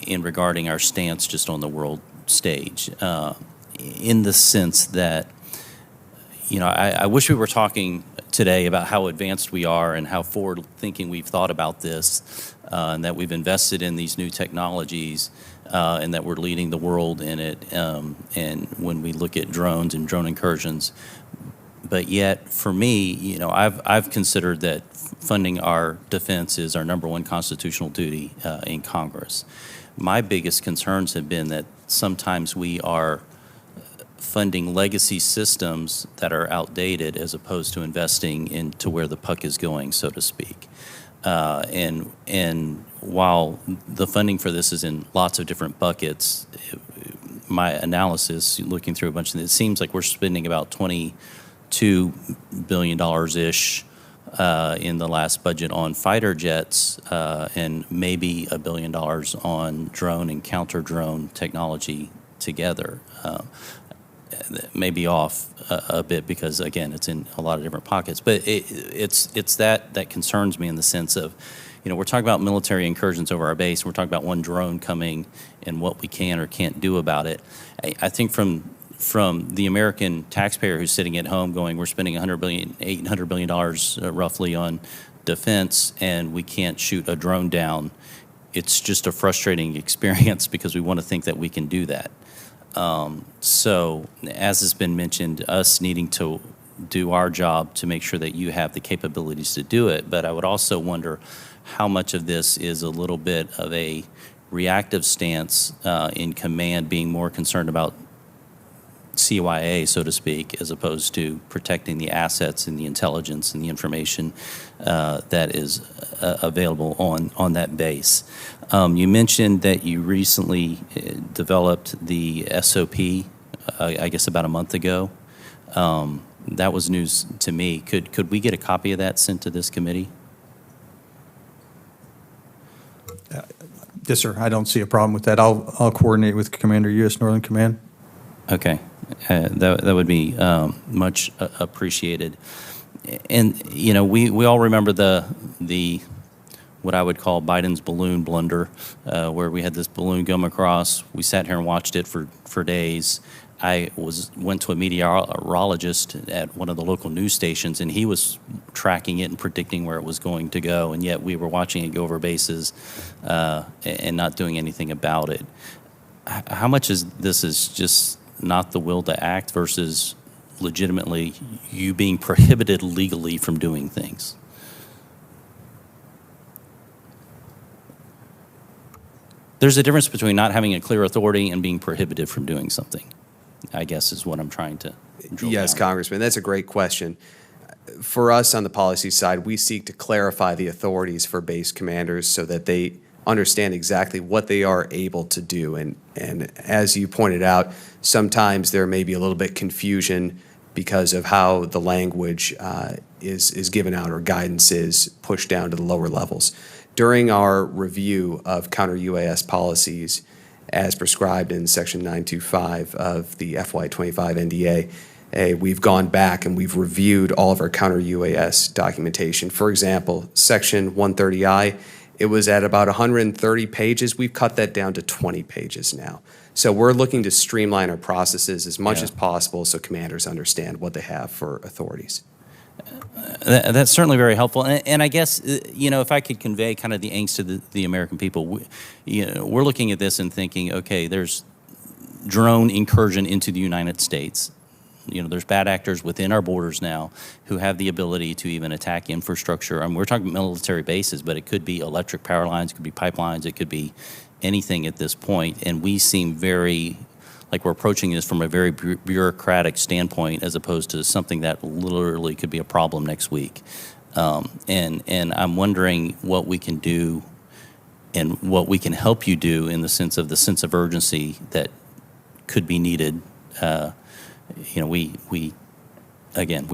in regarding our stance just on the world stage, in the sense that, you know, I wish we were talking today about how advanced we are and how forward-thinking we've thought about this, and that we've invested in these new technologies, and that we're leading the world in it, and when we look at drones and drone incursions. But yet, for me, you know, I've considered that funding our defense is our #1 constitutional duty in Congress. My biggest concerns have been that sometimes we are funding legacy systems that are outdated as opposed to investing into where the puck is going, so to speak. And while the funding for this is in lots of different buckets, my analysis, looking through a bunch of it, seems like we're spending about $22 billion-ish in the last budget on fighter jets, and maybe $1 billion on drone and counter-drone technology together. May be off a bit because, again, it's in a lot of different pockets. But it's that concerns me in the sense of, you know, we're talking about military incursions over our base. We're talking about one drone coming and what we can or can't do about it. I think from the American taxpayer who's sitting at home going, we're spending $800 billion roughly on defense, and we can't shoot a drone down. It's just a frustrating experience because we want to think that we can do that. So, as has been mentioned, us needing to do our job to make sure that you have the capabilities to do it. But I would also wonder how much of this is a little bit of a reactive stance in command, being more concerned about CYA, so to speak, as opposed to protecting the assets and the intelligence and the information that is available on that base. You mentioned that you recently developed the SOP, I guess about a month ago. That was news to me. Could we get a copy of that sent to this committee? Yes, sir. I don't see a problem with that. I'll coordinate with Commander U.S. Northern Command. Okay. That would be much appreciated. And, you know, we all remember the what I would call Biden's balloon blunder, where we had this balloon come across. We sat here and watched it for days. I went to a meteorologist at one of the local news stations, and he was tracking it and predicting where it was going to go, and yet we were watching it go over bases and not doing anything about it. How much is this is just not the will to act versus legitimately you being prohibited legally from doing things? There's a difference between not having a clear authority and being prohibited from doing something, I guess, is what I'm trying to drill Yes, down. Congressman, that's a great question. For us on the policy side, we seek to clarify the authorities for base commanders so that they understand exactly what they are able to do. And as you pointed out, sometimes there may be a little bit confusion because of how the language is given out or guidance is pushed down to the lower levels. During our review of counter-UAS policies as prescribed in Section 925 of the FY25 NDA, we've gone back and we've reviewed all of our counter-UAS documentation. For example, Section 130I, it was at about 130 pages. We've cut that down to 20 pages now. So we're looking to streamline our processes as much as possible so commanders understand what they have for authorities. That's certainly very helpful. And I guess, if I could convey kind of the angst to the American people, we're looking at this and thinking, okay, there's drone incursion into the United States. There's bad actors within our borders now who have the ability to even attack infrastructure. I mean, we're talking military bases, but it could be electric power lines, it could be pipelines, it could be anything at this point. And we seem very, like we're approaching this from a very bureaucratic standpoint as opposed to something that literally could be a problem next week. And I'm wondering what we can do and what we can help you do in the sense of urgency that could be needed. We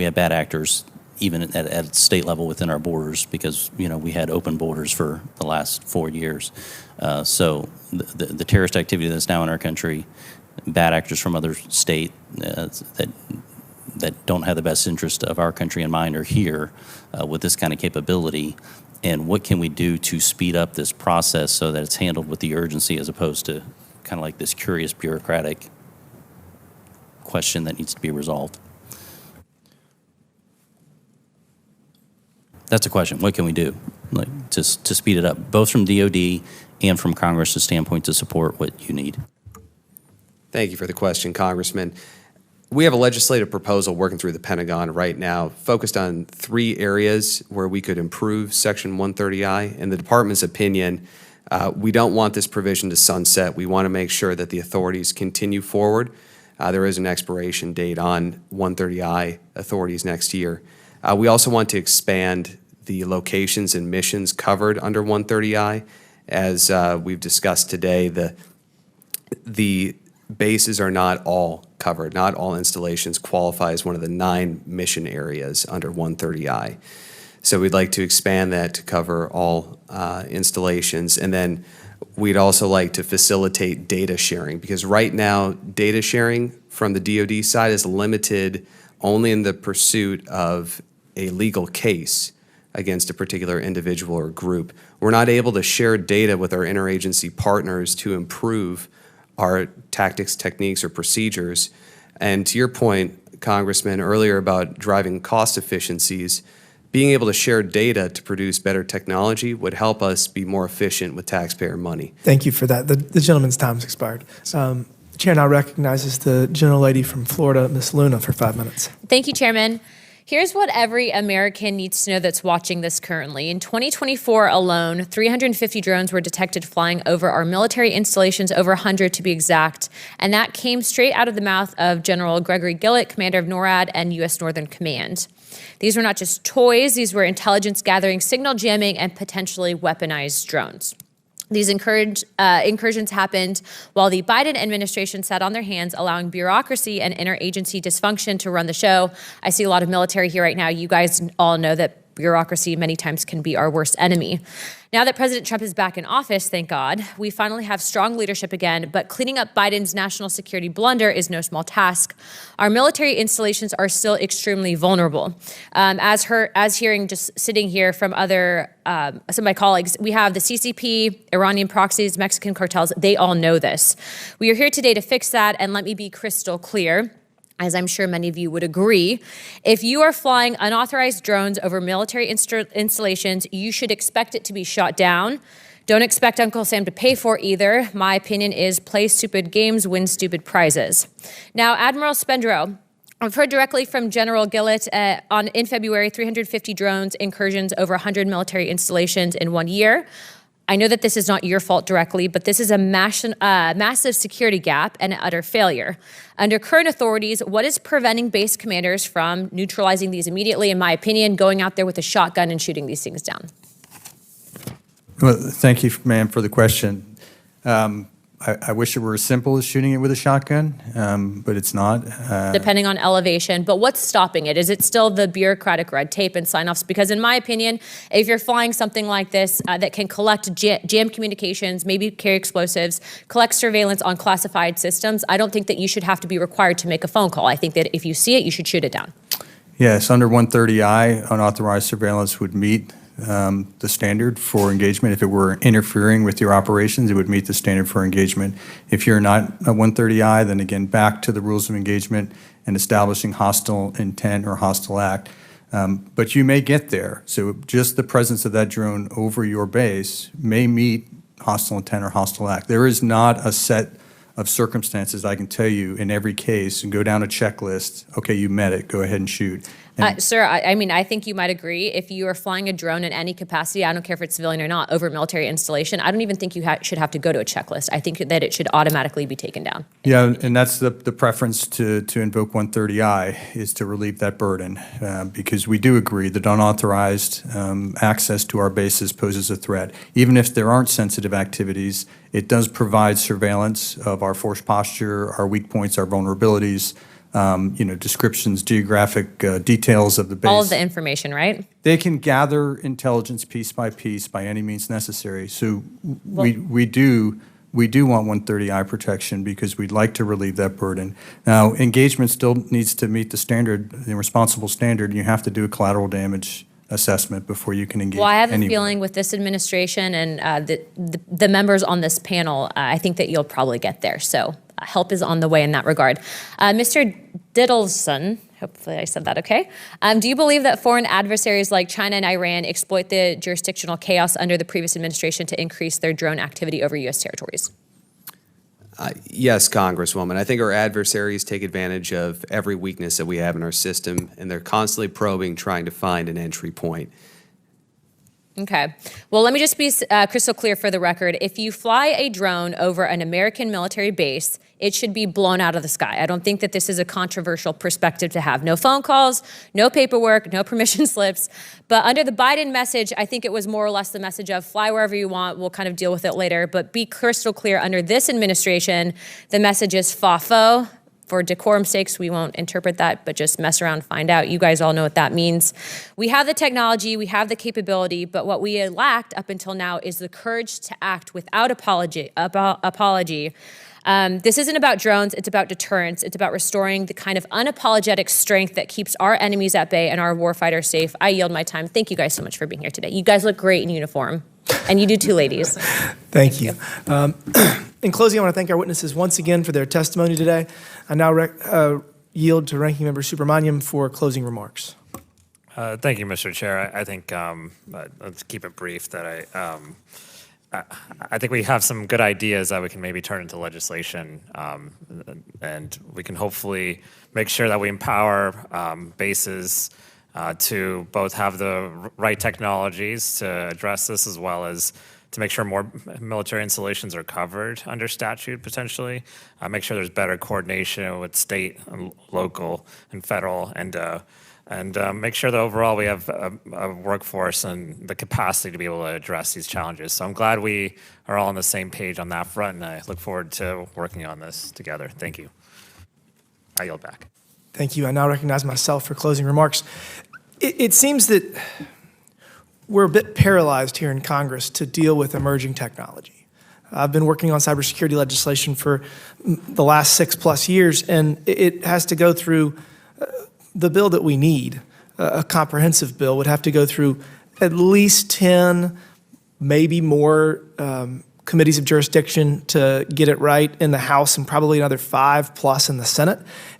have bad actors even at state level within our borders because, we had open borders for the last 4 years. So the terrorist activity that's now in our country, bad actors from other state that don't have the best interest of our country in mind are here with this kind of capability. And what can we do to speed up this process so that it's handled with the urgency as opposed to kind of like this curious bureaucratic question that needs to be resolved? That's a question. What can we do to speed it up, both from DOD and from Congress's standpoint to support what you need? Thank you for the question, Congressman. We have a legislative proposal working through the Pentagon right now focused on 3 areas where we could improve Section 130I. In the Department's opinion, we don't want this provision to sunset. We want to make sure that the authorities continue forward. There is an expiration date on 130I authorities next year. We also want to expand the locations and missions covered under 130I. As we've discussed today, the bases are not all covered. Not all installations qualify as one of the 9 mission areas under 130I. So we'd like to expand that to cover all installations. And then we'd also like to facilitate data sharing because right now data sharing from the DoD side is limited only in the pursuit of a legal case against a particular individual or group. We're not able to share data with our interagency partners to improve our tactics, techniques, or procedures. And to your point, Congressman, earlier about driving cost efficiencies, being able to share data to produce better technology would help us be more efficient with taxpayer money. Thank you for that. The gentleman's time's expired. The Chair now recognizes the gentlelady from Florida, Ms. Luna, for 5 minutes. Thank you, Chairman. Here's what every American needs to know that's watching this currently. In 2024 alone, 350 drones were detected flying over our military installations, over 100 to be exact. And that came straight out of the mouth of General Gregory Gillett, commander of NORAD and U.S. Northern Command. These were not just toys, these were intelligence gathering, signal jamming, and potentially weaponized drones. These incursions happened while the Biden administration sat on their hands, allowing bureaucracy and interagency dysfunction to run the show. I see a lot of military here right now. You guys all know that bureaucracy many times can be our worst enemy. Now that President Trump is back in office, thank God, we finally have strong leadership again, but cleaning up Biden's national security blunder is no small task. Our military installations are still extremely vulnerable. As hearing just sitting here from some of my colleagues, we have the CCP, Iranian proxies, Mexican cartels, they all know this. We are here today to fix that, and let me be crystal clear. As I'm sure many of you would agree, if you are flying unauthorized drones over military installations, you should expect it to be shot down. Don't expect Uncle Sam to pay for either. My opinion is play stupid games, win stupid prizes. Now, Admiral Spedero, I've heard directly from General Gillett in February, 350 drones incursions over 100 military installations in 1 year. I know that this is not your fault directly, but this is a massive security gap and an utter failure. Under current authorities, what is preventing base commanders from neutralizing these immediately, in my opinion, going out there with a shotgun and shooting these things down? Well, thank you, ma'am, for the question. I wish it were as simple as shooting it with a shotgun, but it's not. Depending on elevation. But what's stopping it? Is it still the bureaucratic red tape and sign-offs? Because in my opinion, if you're flying something like this that can collect jam communications, maybe carry explosives, collect surveillance on classified systems, I don't think that you should have to be required to make a phone call. I think that if you see it, you should shoot it down. Yes, under 130I, unauthorized surveillance would meet the standard for engagement. If it were interfering with your operations, it would meet the standard for engagement. If you're not a 130I, then again, back to the rules of engagement and establishing hostile intent or hostile act. But you may get there. So just the presence of that drone over your base may meet hostile intent or hostile act. There is not a set of circumstances, I can tell you, in every case, and go down a checklist, okay, you met it, go ahead and shoot. Sir, I mean, I think you might agree. If you are flying a drone in any capacity, I don't care if it's civilian or not, over military installation, I don't even think you should have to go to a checklist. I think that it should automatically be taken down. Yeah, and that's the preference to invoke 130I is to relieve that burden because we do agree that unauthorized access to our bases poses a threat. Even if there aren't sensitive activities, it does provide surveillance of our force posture, our weak points, our vulnerabilities, descriptions, geographic details of the base. All of the information, right? They can gather intelligence piece by any means necessary. So we do want 130I protection because we'd like to relieve that burden. Now, engagement still needs to meet the standard, the responsible standard. You have to do a collateral damage assessment before you can engage. Well, I have anywhere. a feeling with this administration and the members on this panel, I think that you'll probably get there. So help is on the way in that regard. Mr. Ditlevson, hopefully I said that okay. Do you believe that foreign adversaries like China and Iran exploit the jurisdictional chaos under the previous administration to increase their drone activity over U.S. territories? Yes, Congresswoman. I think our adversaries take advantage of every weakness that we have in our system, and they're constantly probing, trying to find an entry point. Okay. Well, let me just be crystal clear for the record. If you fly a drone over an American military base, it should be blown out of the sky. I don't think that this is a controversial perspective to have. No phone calls, no paperwork, no permission slips. But under the Biden message, I think it was more or less the message of fly wherever you want. We'll kind of deal with it later. But be crystal clear, under this administration, the message is FAFO. For decorum's sakes, we won't interpret that, but just mess around, find out. You guys all know what that means. We have the technology, we have the capability, but what we lacked up until now is the courage to act without apology. This isn't about drones, it's about deterrence. It's about restoring the kind of unapologetic strength that keeps our enemies at bay and our warfighters safe. I yield my time. Thank you guys so much for being here today. You guys look great in uniform. And you do too, ladies. Thank you. In closing, I want to thank our witnesses once again for their testimony today. I now yield to Ranking Member Subramaniam for closing remarks. Thank you, Mr. Chair. I think let's keep it brief. That I think we have some good ideas that we can maybe turn into legislation, and we can hopefully make sure that we empower bases to both have the right technologies to address this, as well as to make sure more military installations are covered under statute potentially. Make sure there's better coordination with state and local and federal, and make sure that overall we have a workforce and the capacity to be able to address these challenges. So I'm glad we are all on the same page on that front, and I look forward to working on this together. Thank you. I yield back. Thank you. I now recognize myself for closing remarks. It seems that we're a bit paralyzed here in Congress to deal with emerging technology. I've been working on cybersecurity legislation for the last 6+ years, and it has to go through the bill that we need. A comprehensive bill would have to go through at least 10, maybe more committees of jurisdiction to get it right in the House, and probably another 5+ in the Senate.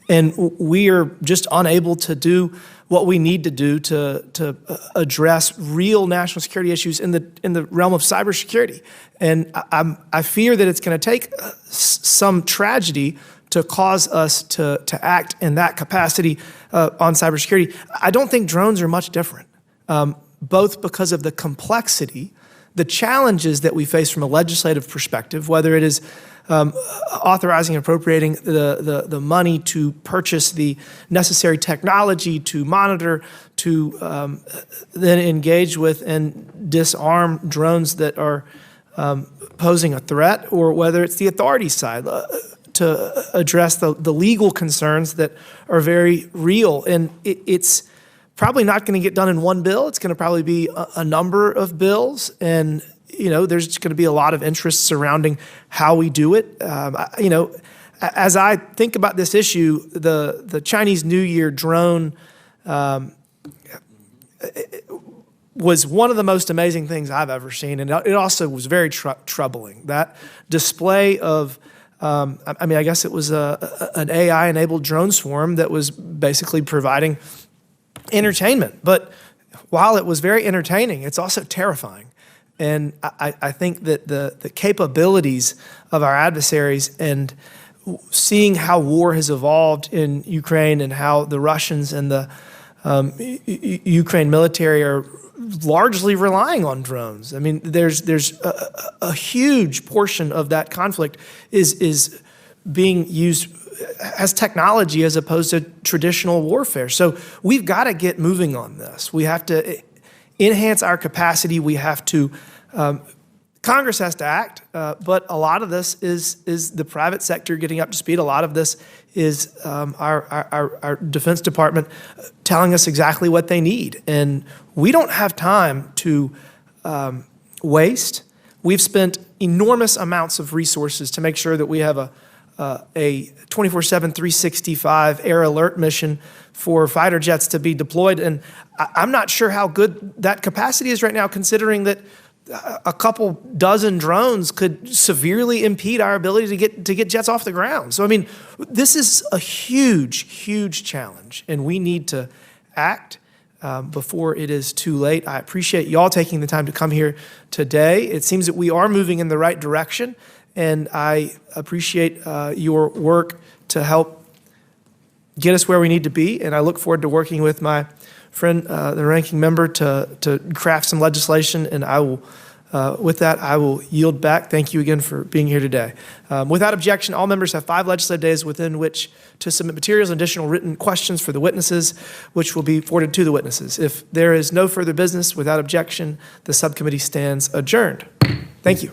And we are just unable to do what we need to do to address real national security issues in the realm of cybersecurity. And I fear that it's going to take some tragedy to cause us to act in that capacity on cybersecurity. I don't think drones are much different, both because of the complexity, the challenges that we face from a legislative perspective, whether it is authorizing and appropriating the money to purchase the necessary technology to monitor, to then engage with and disarm drones that are posing a threat, or whether it's the authority side to address the legal concerns that are very real. And it's probably not going to get done in one bill. It's going to probably be a number of bills. And, there's going to be a lot of interest surrounding how we do it. As I think about this issue, the Chinese New Year drone was one of the most amazing things I've ever seen, and it also was very troubling. That display of, I guess it was an AI-enabled drone swarm that was basically providing entertainment. But while it was very entertaining, it's also terrifying. And I think that the capabilities of our adversaries and seeing how war has evolved in Ukraine and how the Russians and the Ukraine military are largely relying on drones. I mean, there's a huge portion of that conflict is being used as technology as opposed to traditional warfare. So we've got to get moving on this. We have to enhance our capacity. We have to, Congress has to act, but a lot of this is the private sector getting up to speed. A lot of this is our Defense Department telling us exactly what they need. And we don't have time to waste. We've spent enormous amounts of resources to make sure that we have a 24/7, 365 air alert mission for fighter jets to be deployed. And I'm not sure how good that capacity is right now, considering that a couple dozen drones could severely impede our ability to get jets off the ground. So, I mean, this is a huge, huge challenge, and we need to act before it is too late. I appreciate y'all taking the time to come here today. It seems that we are moving in the right direction, and I appreciate your work to help get us where we need to be, and I look forward to working with my friend, the ranking member, to craft some legislation, and I will, with that, I will yield back. Thank you again for being here today. Without objection, all members have 5 legislative days within which to submit materials and additional written questions for the witnesses, which will be forwarded to the witnesses. If there is no further business, without objection, the subcommittee stands adjourned. Thank you.